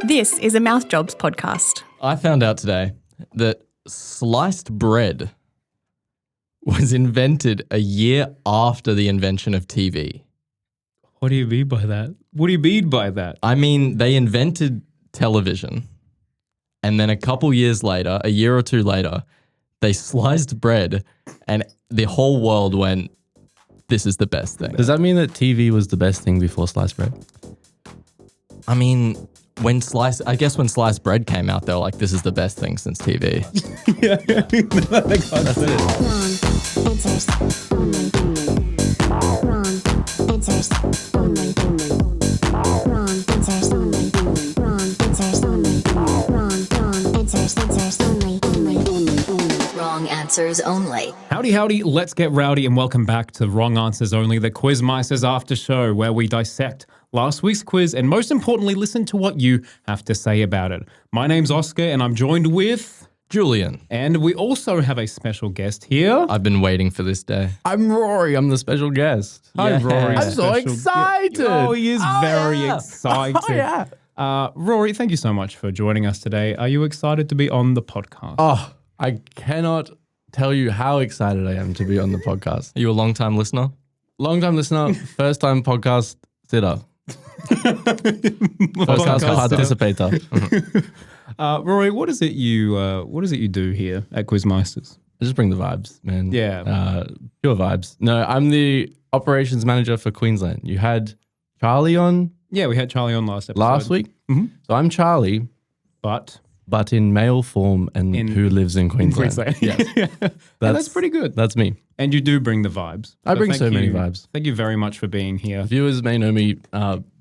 This is a Mouth Jobs podcast. I found out today that sliced bread was invented a year after the invention of TV. What do you mean by that? What do you mean by that? I mean, they invented television, and then a couple years later, a year or two later, they sliced bread, and the whole world went, this is the best thing. Does that mean that TV was the best thing before sliced bread? I mean, when sliced bread came out, they were like, this is the best thing since TV. That's it. Wrong answers only. Wrong answers only. Wrong answers only. Wrong answers only. Wrong answers only. Wrong answers only. Howdy, let's get rowdy and welcome back to Wrong Answers Only, the Quizmeisters after show where we dissect last week's quiz and most importantly, listen to what you have to say about it. My name's Oscar and I'm joined with... Julian. And we also have a special guest here. I've been waiting for this day. I'm Rory. I'm the special guest. Hi, Rory. I'm so excited. Oh, he is very yeah. excited. Oh, yeah. Rory, thank you so much for joining us today. Are you excited to be on the podcast? Oh, I cannot tell you how excited I am to be on the podcast. Are you a long-time listener? Long-time listener, first-time podcast sitter. First-time participator. Rory, what is it you do here at Quizmeisters? I just bring the vibes, man. Yeah. Pure vibes. No, I'm the operations manager for Queensland. You had Charlie on Yeah, we had Charlie on last episode. last week. Mm-hmm. So I'm Charlie, But in male form and who lives in Queensland. Yes. That's pretty good. That's me. And you do bring the vibes. I bring thank so many you- vibes. Thank you very much for being here. Viewers may know me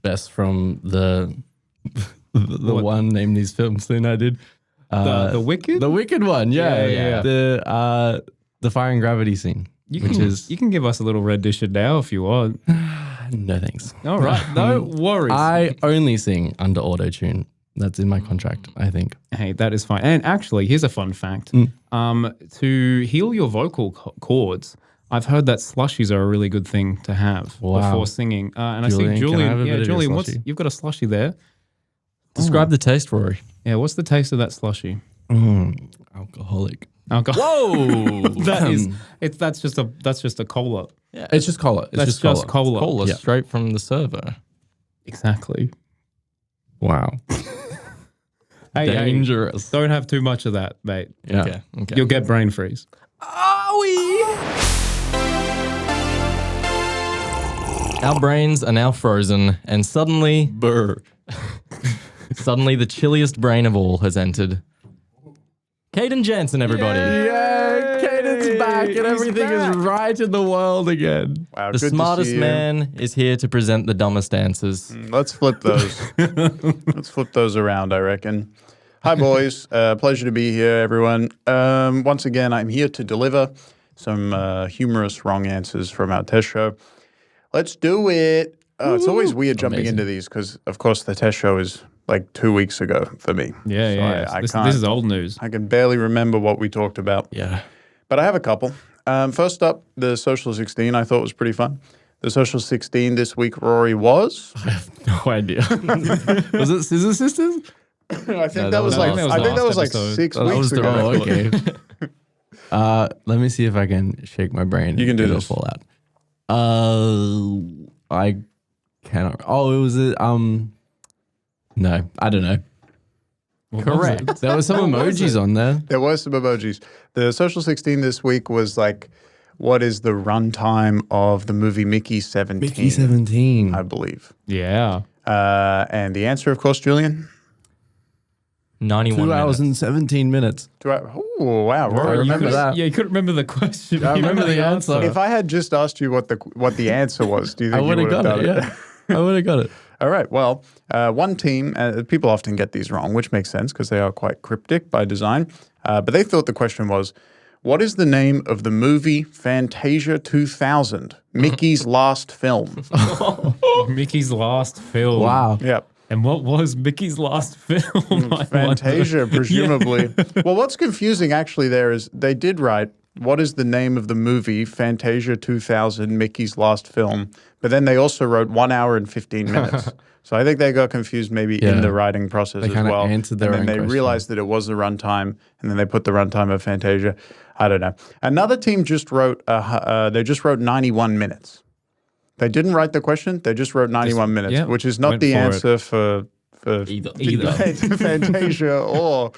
best from the one name these films thing I did. The Wicked? The Wicked one, Yeah. The fire and gravity scene, You which can, is you can give us a little rendition now if you want. no thanks. All right, no worries. I only sing under auto tune. That's in my contract, I think. Hey, that is fine. And actually, here's a fun fact. To heal your vocal cords, I've heard that slushies are a really good thing to have before singing. And Julian, I see can I Julian. have a bit of your Julian, slushie? you've got a slushie there. Describe the taste, Rory. Yeah, what's the taste of that slushie? Alcoholic. Alcohol. Whoa! That's just a cola. It's just cola. That's just cola. Cola Yeah. straight from the server. Exactly. Wow. Hey, Dangerous. don't have too much of that, mate. Yeah. Okay. You'll get brain freeze. Our brains are now frozen, and suddenly, suddenly the chilliest brain of all has entered. Cayden Jansen, everybody. Yeah, Cayden's back and everything is right in the world again. Wow, The good to smartest see you. man is here to present the dumbest answers. Let's flip those. Let's flip those around, I reckon. Hi, boys. Pleasure to be here, everyone. Once again, I'm here to deliver some humorous wrong answers from our test show. Let's do it. It's always weird jumping into these because, of course, the test show is like 2 weeks ago for me. Yeah, So yeah. I This can't- is old news. I can barely remember what we talked about. Yeah. But I have a couple. First up, the Social 16 I thought was pretty fun. The Social 16 this week, Rory, was? No idea. Was it Scissor Sisters? I think that was like last- I think that was like episode. 6 That weeks was the ago. oh, okay. Let me see if I can shake my brain. You can do It'll this. fall out. I cannot. Oh, it was no, I don't know. Correct. There were some emojis on there. There were some emojis. The Social 16 this week was like, what is the runtime of the movie Mickey 17? Mickey 17. I believe. Yeah. And the answer, of course, Julian? 91 2 hours minutes. and 17 minutes. Oh, wow. I Rory, remember that. Yeah, you couldn't remember the question. I You remember the answer. if I had just asked you what the answer was, do you I think would you have would have got done it. Yeah, I would have got it. All right. Well, one team, people often get these wrong, which makes sense because they are quite cryptic by design. But they thought the question was, what is the name of the movie Fantasia 2000, Mickey's last film? Mickey's last film. Wow. Yep. And what was Mickey's last film? I wonder. Fantasia, presumably. Well, what's confusing actually there is they did write what is the name of the movie Fantasia 2000, Mickey's last film? But then they also wrote 1 hour and 15 minutes. So I think they got confused maybe in the writing process They as kinda well. answered their and then own they question. realized that it was the runtime, and then they put the runtime of Fantasia. I don't know. Another team just wrote, they just wrote 91 minutes. They didn't write the question. They just wrote 91 minutes, yeah, which is not went the for it. answer for Either. Fantasia or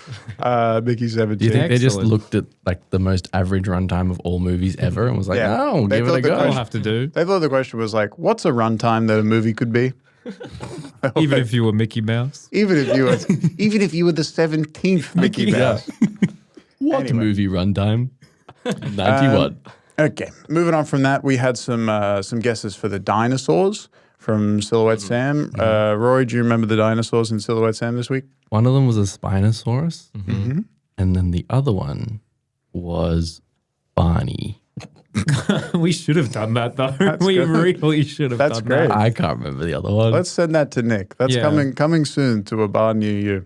Mickey 17. you think- They just Excellent. looked at like the most average runtime of all movies ever and was like, Yeah. oh, They give it thought a the go. All question- have to do, They thought the question was like, what's a runtime that a movie could be? even if you were Mickey Mouse. Even if you were the 17th Mickey Mouse. What Anyway. movie runtime? 91. Okay, moving on from that, we had some guesses for the dinosaurs from Silhouette Sam. Rory, do you remember the dinosaurs in Silhouette Sam this week? One of them was a Spinosaurus, and then the other one was Barney. We should have done that though. We good. really should have That's done great. that. I can't remember the other one. Let's send that to Nick. That's Yeah. coming soon to a bar near you.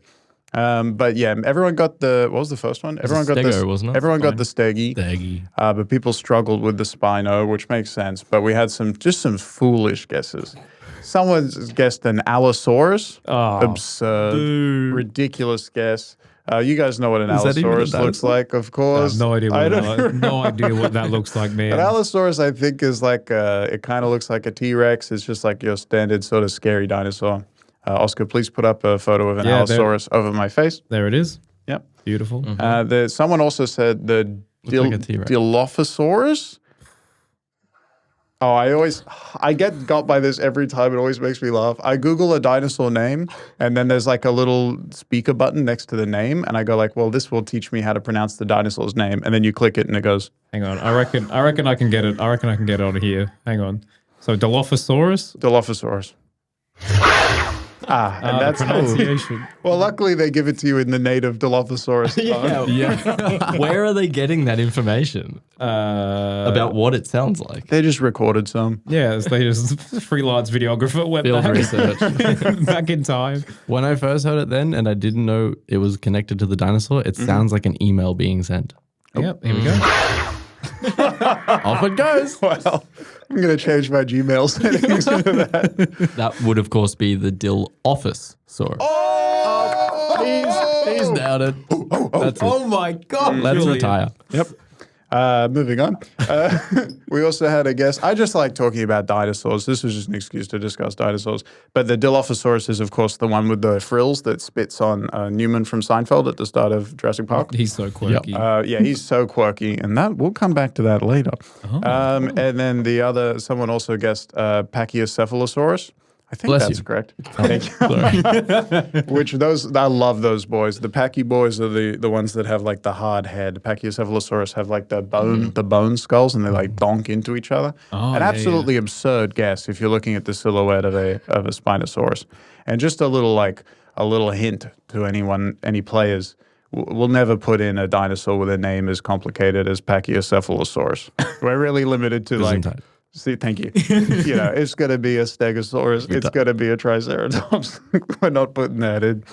But yeah, everyone got the, what was the first one? Everyone got Stego, the, wasn't it? Everyone got the Stegi. Daggy. But people struggled with the Spino, which makes sense. But we had some foolish guesses. Someone's guessed an Allosaurus. Oh, Absurd, ridiculous guess. You guys know what an Is that even a Allosaurus looks dinosaur? like, of I course. have no idea I what don't- no idea what that looks like, man. An Allosaurus, I think, is like it kind of looks like a T-Rex. It's just like your standard sort of scary dinosaur. Oscar, please put up a photo of an Yeah, there- Allosaurus over my face. There it is. Yep. Beautiful. Someone also said the like a T-Rex. Dilophosaurus. Oh, I get got by this every time. It always makes me laugh. I Google a dinosaur name, and then there's like a little speaker button next to the name, and I go like, well, this will teach me how to pronounce the dinosaur's name. And then you click it, and it goes, Hang on. I reckon I can get it. I reckon I can get it on here. Hang on. So Dilophosaurus. Dilophosaurus. And that's the pronunciation. Well, luckily they give it to you in the native Dilophosaurus tongue. Yeah. Where are they getting that information about what it sounds like? They just recorded some. Yeah, it's they just freelance videographer went Field back, research. back in time. When I first heard it then, and I didn't know it was connected to the dinosaur, it sounds like an email being sent. Yep, here we go. Off it goes. Well, I'm going to change my Gmail settings to that. That would, of course, be the Dill Office Saurus. He's nailed it. That's it. Oh my god! Let's Julian. retire. Yep. Moving on. We also had a guest. I just like talking about dinosaurs. This was just an excuse to discuss dinosaurs. But the Dilophosaurus is, of course, the one with the frills that spits on Newman from Seinfeld at the start of Jurassic Park. He's so quirky. Yeah, he's so quirky, and that we'll come back to that later. And then someone also guessed Pachycephalosaurus. I think Bless that's you. correct. Thank you. Which I love those boys. The Pachy boys are the ones that have like the hard head. Pachycephalosaurus have like the bone skulls, and they like donk into each other. An absolutely absurd guess if you're looking at the silhouette of a Spinosaurus. And just a little hint to any players. We'll never put in a dinosaur with a name as complicated as Pachycephalosaurus. We're really limited to like. Gesundheit. See, thank you. It's going to be a Stegosaurus. It's going to be a Triceratops. We're not putting that in.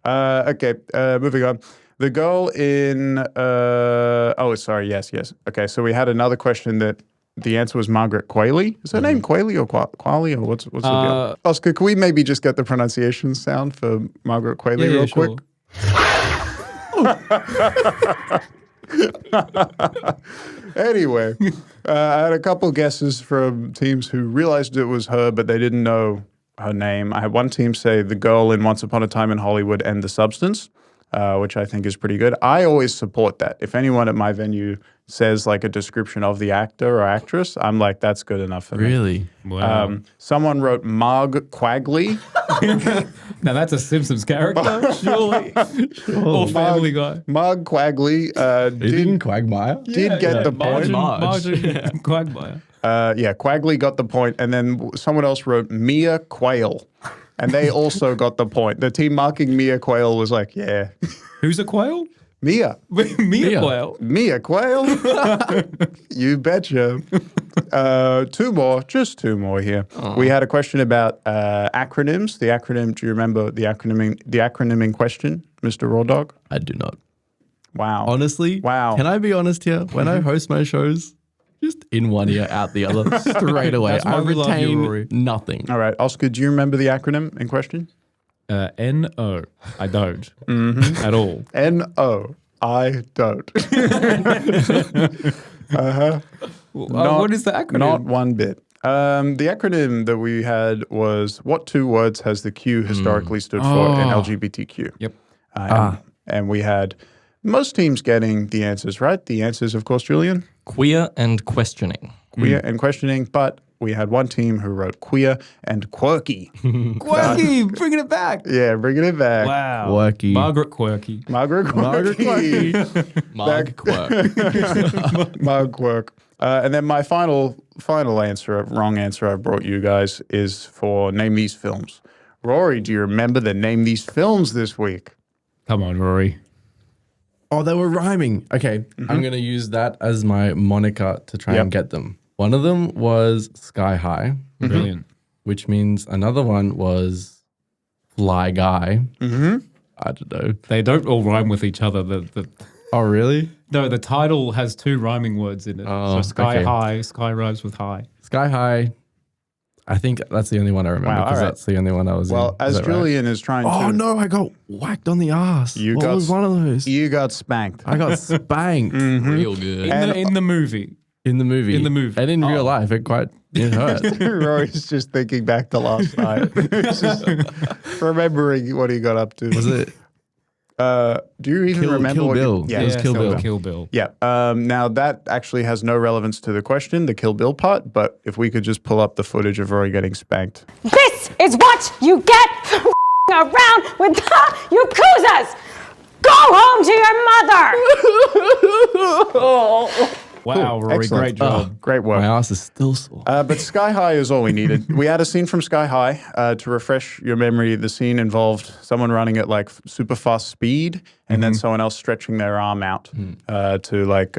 Okay, moving on. The girl in. Yes. Okay, so we had another question that the answer was Margaret Qualley. Is her name Qualley or Qualley or what's the deal? Oscar, can we maybe just get the pronunciation sound for Margaret Qualley real quick? Anyway, I had a couple guesses from teams who realized it was her, but they didn't know her name. I had one team say the girl in Once Upon a Time in Hollywood and The Substance, which I think is pretty good. I always support that. If anyone at my venue says like a description of the actor or actress, I'm like, that's good enough for me. Really? Wow. Someone wrote Marg Quagley. Now that's a Simpsons character, surely. Or Family Guy. Marg Quagley Didn't Quagmire? did get the point. Marjorie Quagmire. Quagley got the point, and then someone else wrote Mia Quayle, and they also got the point. The team marking Mia Quayle was like, yeah, Who's a quail? Mia Mia Quail. Quayle. You betcha. Just two more here. We had a question about acronyms. The acronym. Do you remember the acronym in question, Mr. Raw Dog? I do not. Wow. Honestly, Wow. Can I be honest here? When I host my shows, just in one ear, out the other, straight away. That's why I we love you, retain Rory. nothing. All right, Oscar, do you remember the acronym in question? N-O. I don't. At all. N-O. I don't. What is the acronym? Not one bit. The acronym that we had was, what two words has the Q historically stood for in LGBTQ? Yep. And we had most teams getting the answers right. The answers, of course, Julian, Queer and questioning. queer and questioning, but we had one team who wrote queer and quirky. Quirky, bringing it back. Yeah, bringing it back. Wow. Quirky. Margaret Quirky. Margaret Quirky. Marg Quirk. Mug Quirk. And then my final answer, wrong answer I brought you guys is for name these films. Rory, do you remember the name these films this week? Come on, Rory. Oh, they were rhyming. Okay, I'm going to use that as my moniker to try and get them. One of them was Sky High, Brilliant. which means another one was Fly Guy. I don't know. They don't all rhyme with each other. Oh, really? No, the title has two rhyming words in it. Oh, so Sky okay. High, Sky rhymes with high. Sky High. I think that's the only one I remember Wow, because all right. that's the only one I was in. Well, Is as that right? Julian is trying Oh, to... no, I got whacked on the ass. You what got was one of those? You got spanked. I got spanked Real good. In the movie. in the movie. In the movie. And in real life, it hurt. Rory's just thinking back to last night. He's just remembering what he got up to. Was it Do you even remember Kill what Bill? Yeah. It was Kill Bill. Kill Bill. Yeah. Now that actually has no relevance to the question, the Kill Bill part. But if we could just pull up the footage of Rory getting spanked. This is what you get for around with the Yakuzas! Go home to your mother! Wow, Rory, Excellent. great job. Great work. My ass is still sore. But Sky High is all we needed. We had a scene from Sky High. To refresh your memory, the scene involved someone running at like super fast speed and then someone else stretching their arm out to like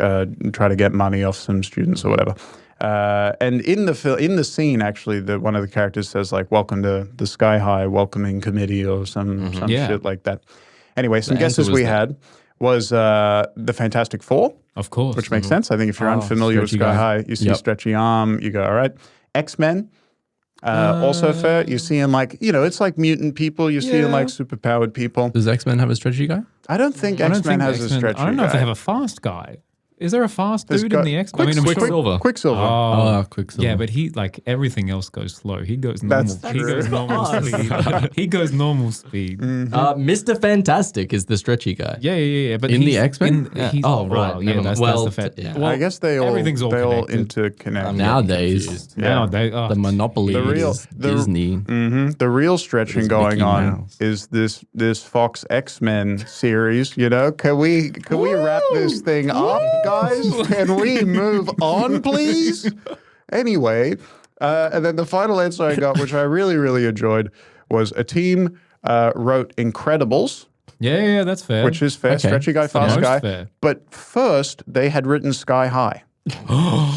try to get money off some students or whatever. And in the scene, actually, one of the characters says like, "Welcome to the Sky High Welcoming Committee" or some Yeah. shit like that. Anyway, some The answer guesses was we that. had was the Fantastic Four. Of course. Which makes sense. I think if you're unfamiliar with stretchy Sky guy. High, you see Yep. stretchy arm, you go, all right. X-Men, also fair. You're seeing like, it's like mutant people. You're seeing like superpowered people. Does X-Men have a stretchy guy? I don't think I don't X-Men think has a X-Men- stretchy I don't know if they guy. have a fast guy. Is there a fast There's dude got- in the X-Men? I mean, I'm sure. Quicksilver. Quicksilver. Oh, Quicksilver. yeah, but he like everything else goes slow. He goes normal. That's He true. goes normal speed. He goes normal speed. Mr. Fantastic is the stretchy guy. Yeah. But In the he's- X-Men? he's- Oh, right. Well, yeah, Never that's mind. the Well, fact. yeah. Well, I guess they all everything's all connected. interconnect. Nowadays, Nowadays, the monopoly The real- is the- Disney. The real stretching It's going Mickey on Mouse. is this Fox X-Men series. Can we wrap this thing up, guys? Can we move on, please? Anyway, and then the final answer I got, which I really, really enjoyed, was a team wrote Incredibles, yeah, that's fair. which is fair, Okay. stretchy guy, fast most guy. fair. But first, they had written Sky High.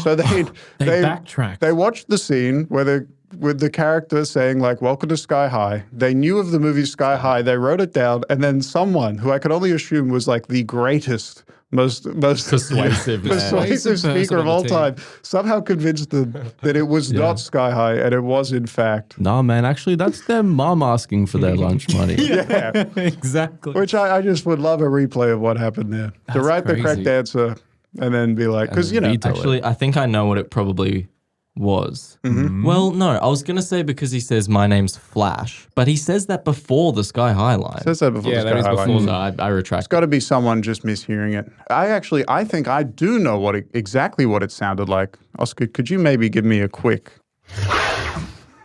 So they backtracked. They watched the scene where with the character saying like "Welcome to Sky High." They knew of the movie Sky High. They wrote it down, and then someone who I could only assume was like the greatest, most Persuasive man. persuasive speaker of all person on time somehow convinced them that it was not Sky High, and it was in fact. Nah, man, actually, that's their mom asking for their lunch money. Yeah, exactly. which I just would love a replay of what happened there. To write the correct crazy. answer and then be like, because veto it. Actually, I think I know what it probably was. Well, no, I was going to say because he says, my name's Flash, but he says that before the Sky High line. says that before Yeah, the that Sky is High before line. So I retract. It's got to be someone just mishearing it. I think I do know exactly what it sounded like. Oscar, could you maybe give me a quick?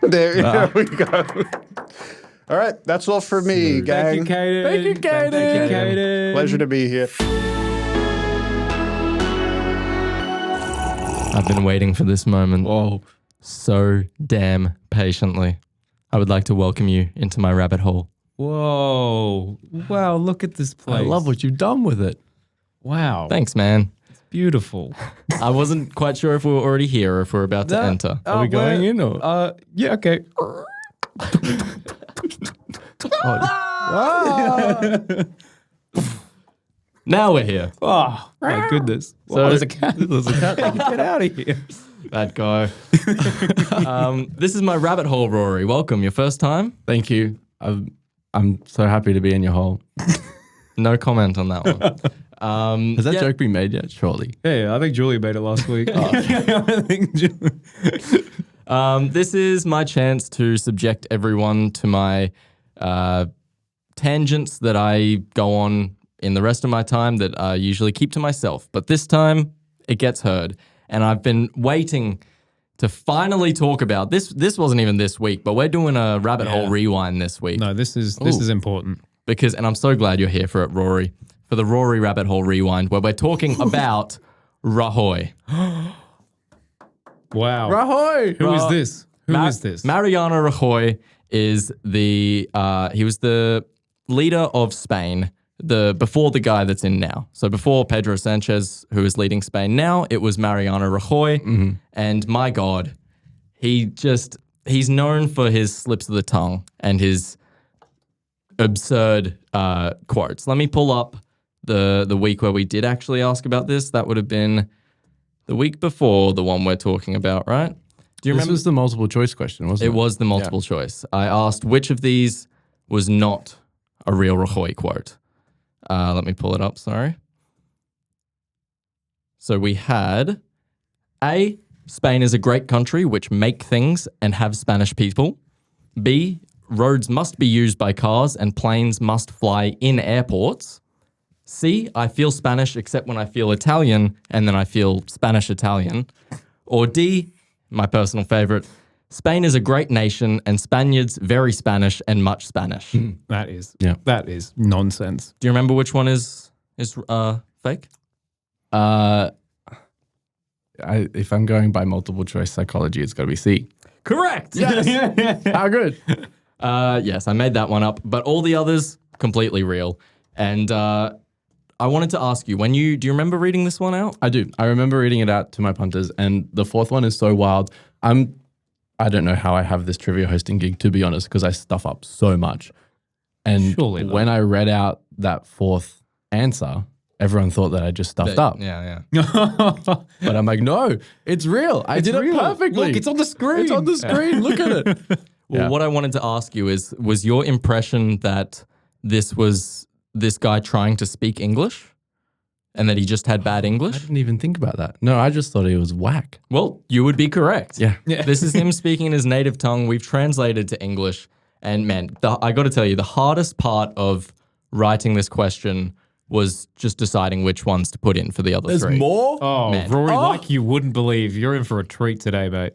There we go. All right, that's all for me, gang. Thank you, Cayden. Thank you, Cayden. Pleasure to be here. I've been waiting for this moment so damn patiently. I would like to welcome you into my rabbit hole. Whoa. Wow, look at this place. I love what you've done with it. Wow. Thanks, man. Beautiful. I wasn't quite sure if we were already here or if we're about to enter. Are we going in or? Yeah, okay. Now we're here. Oh, my goodness. So- There's a cat. There's a cat. Get out of here. That guy. This is my rabbit hole, Rory. Welcome. Your first time? Thank you. I'm so happy to be in your hole. No comment on that one. Has that yeah. joke been made yet? Surely. Yeah, I think Julie made it last week. I think This is my chance to subject everyone to my tangents that I go on in the rest of my time that I usually keep to myself. But this time, it gets heard. And I've been waiting to finally talk about this. This wasn't even this week, but we're doing a rabbit hole rewind this week. No, this is important. And I'm so glad you're here for it, Rory, for the Rory rabbit hole rewind, where we're talking about Rajoy. Wow. Rajoy! Who is this? Who is this? Mariano Rajoy is he was the leader of Spain before the guy that's in now. So before Pedro Sanchez, who is leading Spain now, it was Mariano Rajoy. And my God, he's known for his slips of the tongue and his absurd quotes. Let me pull up the week where we did actually ask about this. That would have been the week before the one we're talking about, right? Do you This remember? was the multiple choice question, wasn't it? It was the multiple choice. I asked which of these was not a real Rajoy quote. Let me pull it up, sorry. So we had A, Spain is a great country which make things and have Spanish people. B, roads must be used by cars and planes must fly in airports. C, I feel Spanish except when I feel Italian and then I feel Spanish-Italian. Or D, my personal favorite, Spain is a great nation and Spaniards very Spanish and much Spanish. That is Yeah. that is nonsense. Do you remember which one is fake? If I'm going by multiple choice psychology, it's got to be C. Correct. How good? Yes, I made that one up, but all the others completely real. And I wanted to ask you, do you remember reading this one out? I do. I remember reading it out to my punters, and the fourth one is so wild. I don't know how I have this trivia hosting gig, to be honest, because I stuff up so much. And Surely not. when I read out that fourth answer, everyone thought that I just stuffed up. Yeah. But I'm like, no, it's real. I did real. it perfectly. Look, it's on the screen. It's on the screen. Look at it. Well, what I wanted to ask you was your impression that this was this guy trying to speak English and that he just had bad I English? didn't even think about that. No, I just thought he was whack. Well, you would be correct. Yeah. This is him speaking in his native tongue. We've translated to English. And man, I got to tell you, the hardest part of writing this question was just deciding which ones to put in for the other three. more? Oh, Man. Rory, like you wouldn't believe. You're in for a treat today, mate.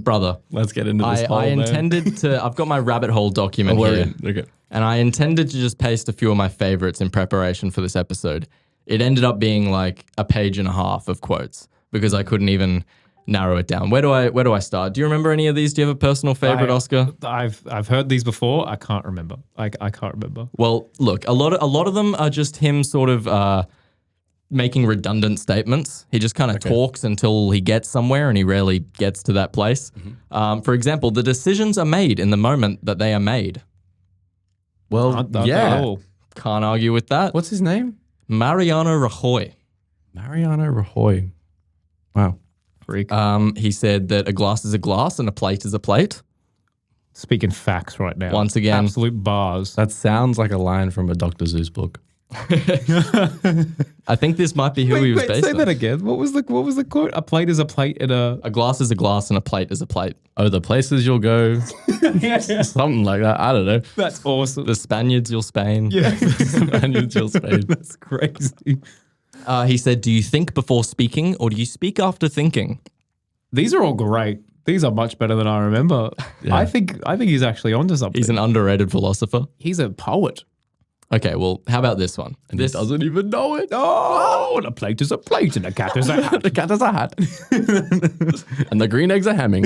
Brother, Let's get into this I intended to, I've got my rabbit hole document We're here. in. Okay. And I intended to just paste a few of my favorites in preparation for this episode. It ended up being like a page and a half of quotes because I couldn't even narrow it down. Where do I start? Do you remember any of these? Do you have a personal favorite, Oscar? I've heard these before. I can't remember. I can't remember. Well, look, a lot of them are just him sort of making redundant statements. He just kind of talks until he gets somewhere and he rarely gets to that place. For example, the decisions are made in the moment that they are made. Well, Not at yeah. all. Can't argue with that. What's his name? Mariano Rajoy. Mariano Rajoy. Wow. Freak. He said that a glass is a glass and a plate is a plate. Speaking facts right now. Once again. Absolute bars. That sounds like a line from a Dr. Seuss book. I think this might be who he was based say on. that again. What was the quote? A plate is a plate and A glass is a glass and a plate is a plate. Oh, the places you'll go. Something like that. I don't know. That's awesome. The Spaniards, you'll Spain. Yeah. Spaniards, you'll Spain. That's crazy. He said, do you think before speaking or do you speak after thinking? These are all great. These are much better than I remember. Yeah. I think he's actually onto something. He's an underrated philosopher. He's a poet. Okay, well, how about this one? And he doesn't even know it. Oh, and a plate is a plate and a cat is a hat. The cat has a hat. And the green eggs are hemming.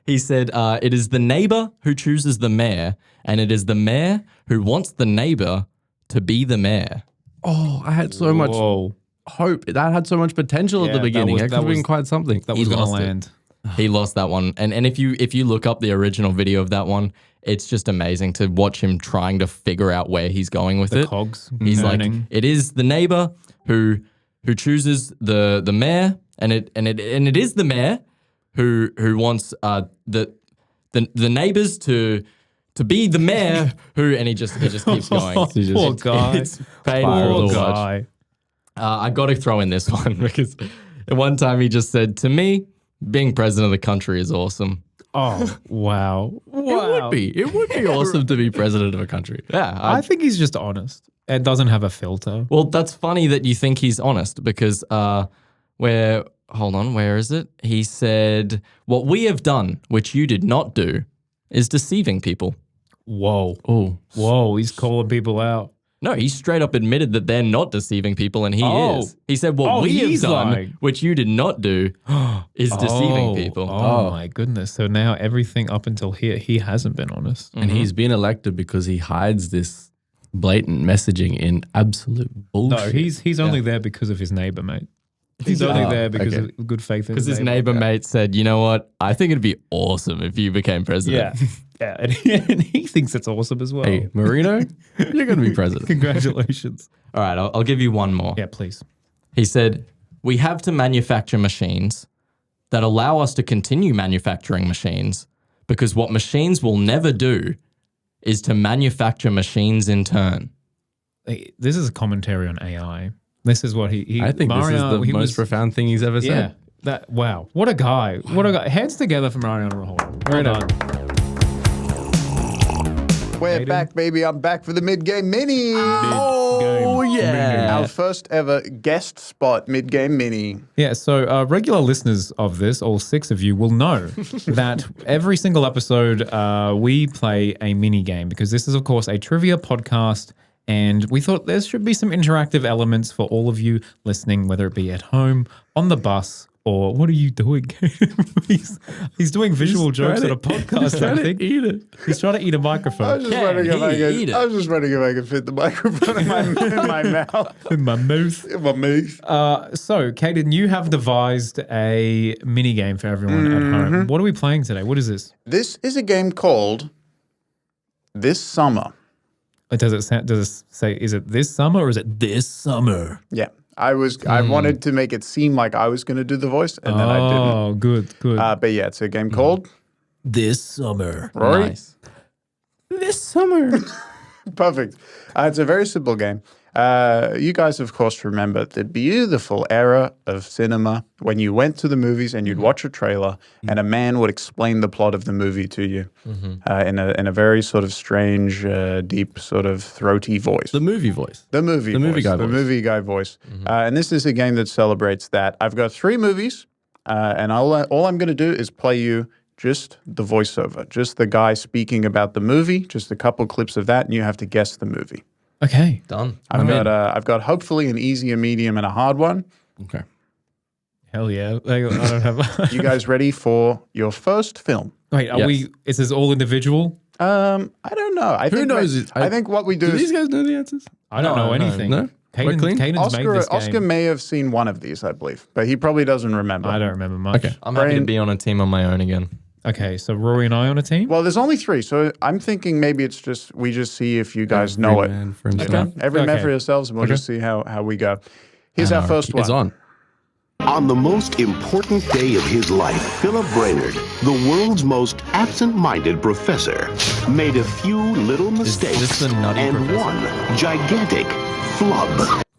He said, it is the neighbor who chooses the mayor, and it is the mayor who wants the neighbor to be the mayor. Oh, I had so much Whoa. hope. That had so much potential at Yeah, the that beginning. was- It could that have been was- quite something. That He was going to lost it. land. He lost that one. And if you look up the original video of that one, it's just amazing to watch him trying to figure out where he's going with The it. cogs He's turning. like, it is the neighbor who chooses the mayor, and it is the mayor who wants the neighbors to be the mayor who, and he just keeps going. Poor guy. It's painful to watch. guy. I got to throw in this one because at one time he just said, to me, being president of the country is awesome. Oh, wow. It would be awesome to be president of a country. Yeah. I think he's just honest. It doesn't have a filter. Well, that's funny that you think he's honest because where is it? He said, what we have done, which you did not do, is deceiving people. Whoa. Oh, Whoa, he's calling people out. No, he straight up admitted that they're not deceiving people, and he Oh. is. He said, what we have he's done, lying. which you did not do, is deceiving people. Oh, my goodness. So now everything up until here, he hasn't been honest. and he's been elected because he hides this blatant messaging in absolute bullshit. No, he's only there because of his neighbor, mate. He's only there because okay. of good faith in Because his neighbor mate said, you know what? I think it'd be awesome if you became president. Yeah. Yeah. And he thinks it's awesome as well. Hey, Marino, you're going to be president. Congratulations. All right, I'll give you one more. Yeah, please. He said, we have to manufacture machines that allow us to continue manufacturing machines because what machines will never do is to manufacture machines in turn. Hey, this is a commentary on AI. This is what he I think Mariano, this is the he most was- profound thing he's ever Yeah. said. Wow. What a guy. What a guy. Hands together for Mariano Rajoy. Well done. We're Cayden? back, baby. I'm back for the mid-game mini. Oh, yeah. Our first ever guest spot mid-game mini. Yeah, so regular listeners of this, all 6 of you, will know that every single episode we play a mini game because this is, of course, a trivia podcast. And we thought there should be some interactive elements for all of you listening, whether it be at home, on the bus, or what are you doing? he's doing visual jokes on a podcast, I think. Eat it. He's trying to eat a I microphone was just wondering if I eat could. it? I was just wondering if I could fit the microphone in my mouth. in my mouth. In my mouth. So, Cayden, you have devised a mini game for everyone at home. What are we playing today? What is this? This is a game called This Summer. Does it say, is it this summer or is it this summer? Yeah. I wanted to make it seem like I was going to do the voice, and then I didn't. Oh, good. But yeah, it's a game called This summer. Rory. Nice. This summer. Perfect. It's a very simple game. You guys, of course, remember the beautiful era of cinema when you went to the movies and you'd watch a trailer and a man would explain the plot of the movie to you in a very sort of strange, deep, sort of throaty voice. The movie voice. The movie guy voice. And this is a game that celebrates that. I've got 3 movies, and all I'm going to do is play you just the voiceover, just the guy speaking about the movie, just a couple clips of that, and you have to guess the movie. Okay. Done. I've got hopefully an easy, a medium, and a hard one. Okay. Hell yeah. I don't have. You guys ready for your first film? Wait, are Yes. we? Is this all individual? I don't know. Who knows it? I think what we do Do is these guys know the answers? I don't know anything. No? We're clean? Cayden's made this game. Oscar may have seen one of these, I believe, but he probably doesn't remember. I don't remember much. Okay. I'm happy to Brain- be on a team on my own again. Okay, so Rory and I on a team? Well, there's only 3, so I'm thinking maybe it's just we just see if you guys know it. Man for You himself. know? Every man Okay. for yourselves, and we'll just see how we go. Here's our first one. It's on. On the most important day of his life, Philip Brainerd, the world's most absent-minded professor, made a few little mistakes this the nutty and professor? one gigantic flub.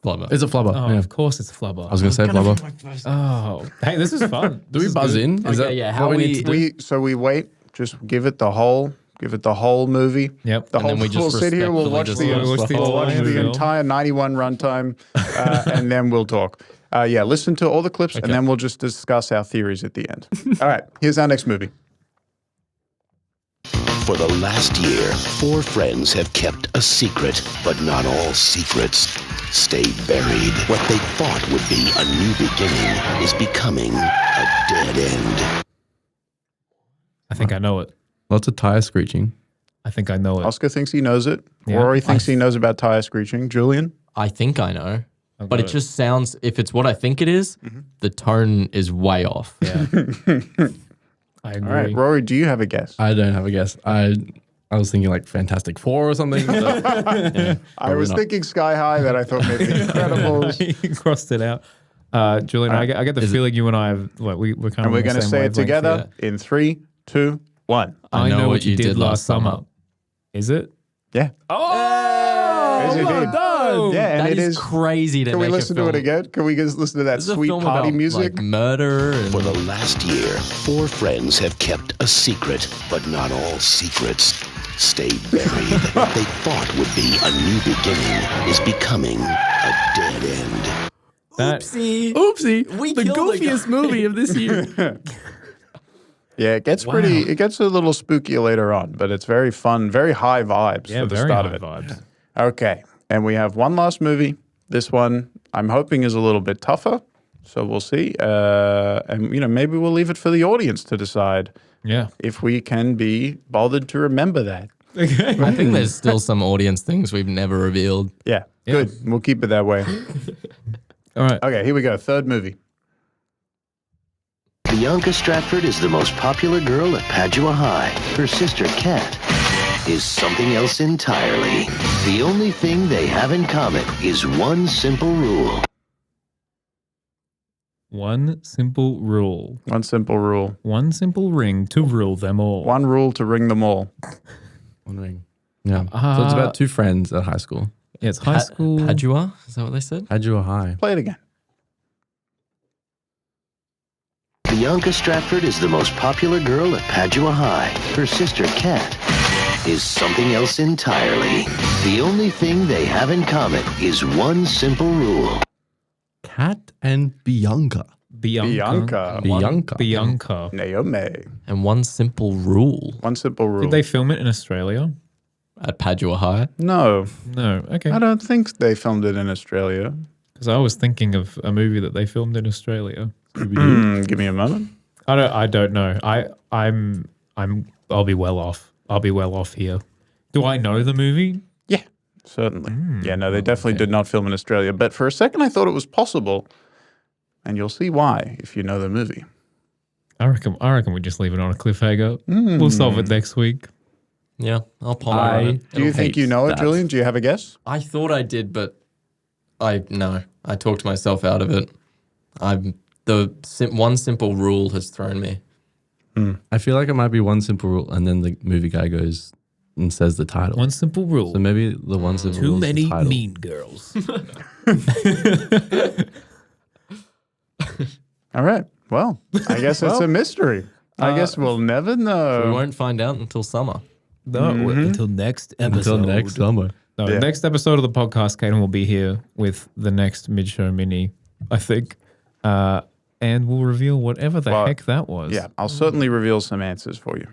Flubber. It's a flubber. Oh, Yeah. of course it's Flubber. I was going to say flubber. Oh, hey, this is fun. Do we buzz in? Is Okay, that yeah, how what we need need to do? We wait. Just give it the whole movie. Yep. The And whole. then we just We'll sit here. We'll respectfully watch just the watch the entire film. entire 91 runtime, and then we'll talk. Yeah, listen to all the clips, and then we'll just discuss our theories at the end. All right. Here's our next movie. For the last year, 4 friends have kept a secret, but not all secrets stay buried. What they thought would be a new beginning is becoming a dead end. I think I know it. Lots of tire screeching. I think I know it. Oscar thinks he knows it. Yeah. Rory thinks he knows about tire screeching. Julian? I think I know. I've But got it just sounds, if it's what I think it is, the tone is way off. Yeah. I agree. All right. Rory, do you have a guess? I don't have a guess. I I was thinking like Fantastic Four or something. So, yeah, I was not. thinking Sky High, then I thought maybe Incredibles. You crossed it out. Julian, I get the feeling you and I have, like, we're kind And of we're going to say it together in 3, 2, 1. I know what you did last summer. Is it? Yeah. Oh, Yes, you did. done. Yeah, and That it is is. crazy to Can we make a listen to film. it again? Can we just listen to that This is a sweet film party about, music? like, murder and For the last year, 4 friends have kept a secret, but not all secrets stay buried. What they thought would be a new beginning is becoming a dead end. Oopsie. Oopsie, We the killed the guy. goofiest movie of this year. Yeah, it gets it gets a little spooky later on, but it's very fun, very high vibes Yeah, for the very start high of it. vibes. Okay, and we have one last movie. This one I'm hoping is a little bit tougher, so we'll see. And maybe we'll leave it for the audience to decide Yeah. if we can be bothered to remember that. Okay. I think there's still some audience things we've never revealed. Yeah, good. We'll keep it that way. All right. Okay, here we go. Third movie. Bianca Stratford is the most popular girl at Padua High. Her sister, Kat, is something else entirely. The only thing they have in common is one simple rule. One simple rule. One simple rule. One simple ring to rule them all. One rule to ring them all. One ring. Yeah. So it's about 2 friends at high school. Yeah, it's high school. Padua? Is that what they said? Padua High. Play it again. Bianca Stratford is the most popular girl at Padua High. Her sister, Kat, is something else entirely. The only thing they have in common is one simple rule. Kat and Bianca. Bianca. Bianca. Naomi. And one simple rule One simple rule. Did they film it in Australia? at Padua High. No, No. Okay. I don't think they filmed it in Australia. Because I was thinking of a movie that they filmed in Australia. Give me a moment. I don't know. I'll be well off. I'll be well off here. Do I know the movie? Yeah, certainly. Yeah, no, they definitely did not film in Australia. But for a second, I thought it was possible, and you'll see why if you know the movie. I reckon we just leave it on a cliffhanger. We'll solve it next week. Yeah, I'll ponder on it. Do you think you know it, Julian? Do you have a guess? I thought I did, but I talked myself out of it. One simple rule has thrown me. I feel like it might be one simple rule, and then the movie guy goes and says the title. One simple rule. So maybe the one simple rule is the title. girls. All right. Well, I guess it's a mystery. I guess we'll never know. We won't find out until summer. No, until next episode. Until next summer. No, Yeah. next episode of the podcast, Cayden will be here with the next mid-show mini, I think. And we'll reveal whatever the Well, heck that was. Yeah, I'll certainly reveal some answers for you.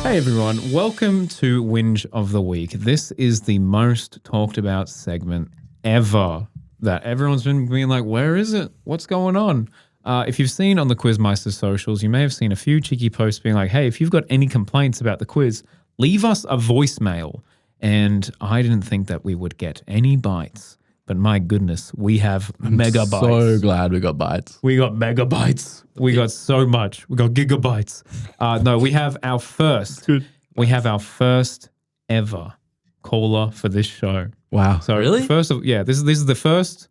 Hey everyone, welcome to Whinge of the Week. This is the most talked about segment ever that everyone's been being like, where is it? What's going on? If you've seen on the Quizmeister socials, you may have seen a few cheeky posts being like, hey, if you've got any complaints about the quiz, leave us a voicemail. And I didn't think that we would get any bites. But my goodness, we have megabytes. So glad we got bites. We got megabytes. We got so much. We got gigabytes. No, we have our first. We have our first ever caller for this show. Wow. So Really? this is the first,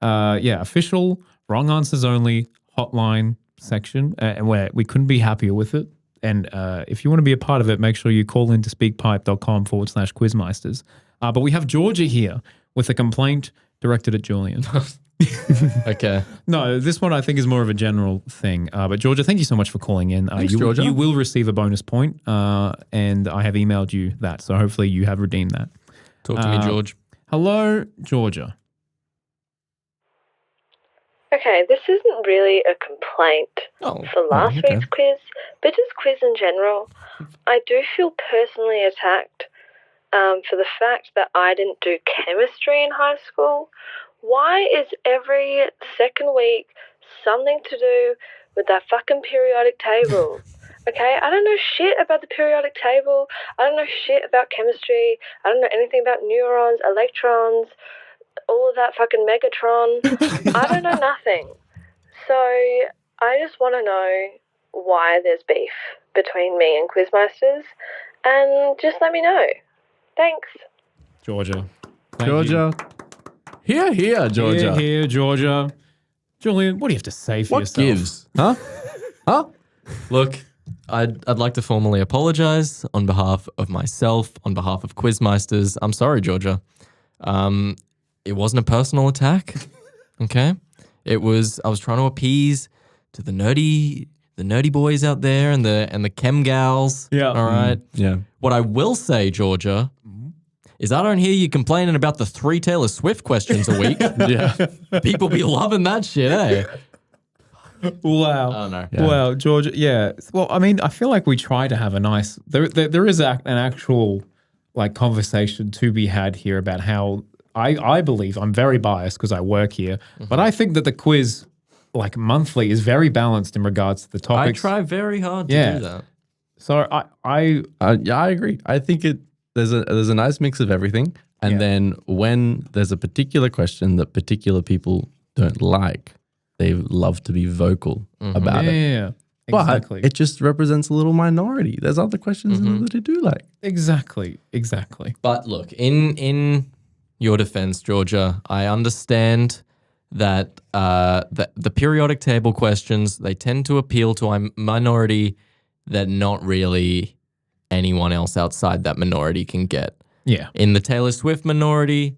official wrong answers only hotline section, and where we couldn't be happier with it. And if you want to be a part of it, make sure you call into speakpipe.com/quizmeisters. But we have Georgia here with a complaint directed at Julian. Okay. No, this one I think is more of a general thing. But Georgia, thank you so much for calling in. Thanks, Georgia. You will receive a bonus point, and I have emailed you that. So hopefully you have redeemed that. Talk to me, George. Hello, Georgia. Okay, this isn't really a complaint for last okay. week's quiz, but just quiz in general. I do feel personally attacked for the fact that I didn't do chemistry in high school. Why is every second week something to do with that fucking periodic table? Okay, I don't know shit about the periodic table. I don't know shit about chemistry. I don't know anything about neurons, electrons, all of that fucking Megatron. I don't know nothing. So I just want to know why there's beef between me and Quizmeisters, and just let me know. Thanks. Georgia. Thank Georgia. Here, Georgia. Here, Georgia. Julian, what do you have to say for What yourself? gives? Huh? Huh? Look, I'd like to formally apologize on behalf of myself, on behalf of Quizmeisters. I'm sorry, Georgia. It wasn't a personal attack, okay? I was trying to appease to the nerdy boys out there and the chem gals. Yeah. All right. Yeah. What I will say, Georgia, is I don't hear you complaining about the 3 Taylor Swift questions a week. Yeah. People be loving that shit, eh? Wow. I don't know. Yeah. Well, Georgia, yeah. Well, I mean, I feel like we try to have a nice. There is an actual like conversation to be had here about how I believe I'm very biased because I work here, but I think that the quiz like monthly is very balanced in regards to the I topics. try very hard to Yeah. do that. So I Yeah, I agree. I think there's a nice mix of everything, and Yeah. then when there's a particular question that particular people don't like, they love to be vocal about it. yeah, But exactly. it just represents a little minority. There's other questions that they do like. Exactly. But look, in your defense, Georgia, I understand that the periodic table questions, they tend to appeal to a minority that not really anyone else outside that minority can get. Yeah. In the Taylor Swift minority,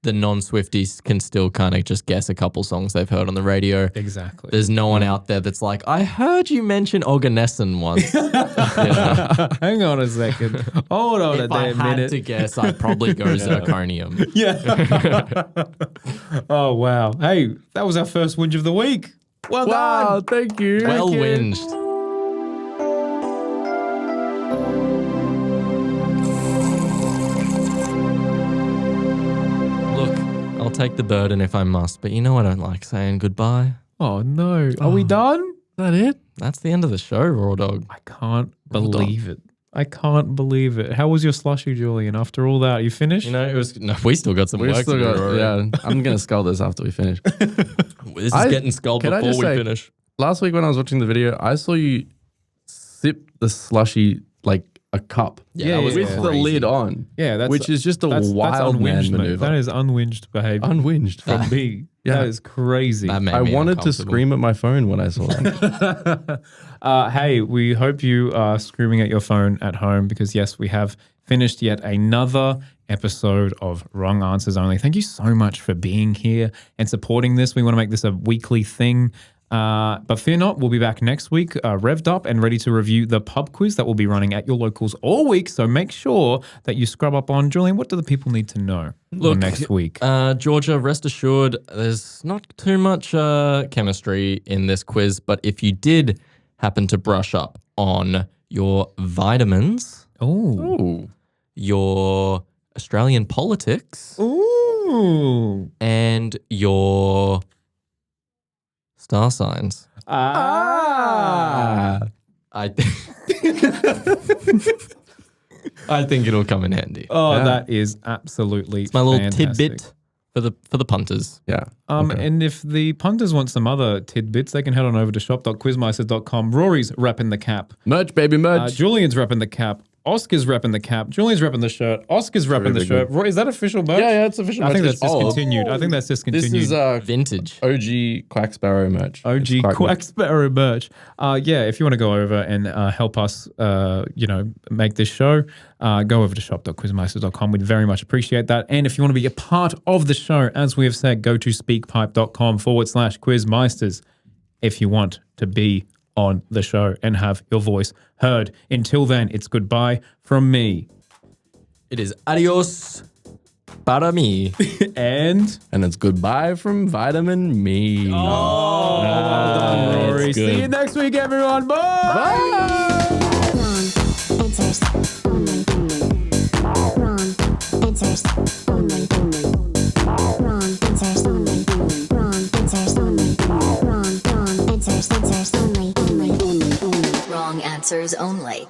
the non-Swifties can still kind of just guess a couple songs they've heard on the radio. Exactly. There's no one out there that's like, I heard you mention Organesson once. You know? Hang on a second. Hold on a If I damn had minute. to guess, I'd probably go zirconium. Yeah. Oh wow. Hey, that was our first whinge of the week. Well Wow, done. thank you. Well Thank you. whinged. Look, I'll take the burden if I must, but you know I don't like saying goodbye. Oh no. Are we done? Is that it? That's the end of the show, Raw Dog. I can't believe it. I can't believe it. How was your slushy, Julian? After all that, you finished? You know, we still got some We've work still to do. got, Rory. yeah. I'm gonna skull this after we finish. This is I- getting sculled can I before just we say- finish. Last week when I was watching the video, I saw you sip the slushy like a cup. Yeah, that was with the crazy. lid on. Yeah, that's which is just a that's wild man unwinged, mate. maneuver. That is unwinged behavior Unwinged. from me. Yeah. That is crazy. That made I me wanted to uncomfortable. scream at my phone when I saw that. Hey, we hope you are screaming at your phone at home because, yes, we have finished yet another episode of Wrong Answers Only. Thank you so much for being here and supporting this. We want to make this a weekly thing. But fear not, we'll be back next week, revved up and ready to review the pub quiz that will be running at your locals all week. So make sure that you scrub up on. Julian, what do the people need to know for next week? Georgia, rest assured, there's not too much chemistry in this quiz, but if you did happen to brush up on your vitamins, Oh. your Australian politics, Ooh. and your star signs, Ah. I think it'll come in handy. Oh, Yeah. that is absolutely It's my little fantastic. tidbit for the punters. Yeah. And if the punters want some other tidbits, they can head on over to shop.quizmeisters.com. Rory's repping the cap. Merch, baby, merch. Julian's repping the cap. Oscar's repping the cap. Julian's repping the shirt. Oscar's repping the shirt. Rory, is that official merch? yeah, it's official I think merch. that's It's old. discontinued. I think that's This discontinued. is Vintage. OG Quack Sparrow merch. OG It's quite good. Quack Sparrow merch. Yeah, if you want to go over and help us, make this show, go over to shop.quizmeisters.com. We'd very much appreciate that. And if you want to be a part of the show, as we have said, go to speakpipe.com/quizmeisters if you want to be on the show and have your voice heard. Until then, it's goodbye from me. It is adios para mí. And And it's goodbye from Vitamin Me. well done, Rory. it's See good. you next week, everyone. Bye. Wrong answers only. Wrong answers only. Wrong answers only. Wrong answers only. Wrong answers only. Wrong answers only.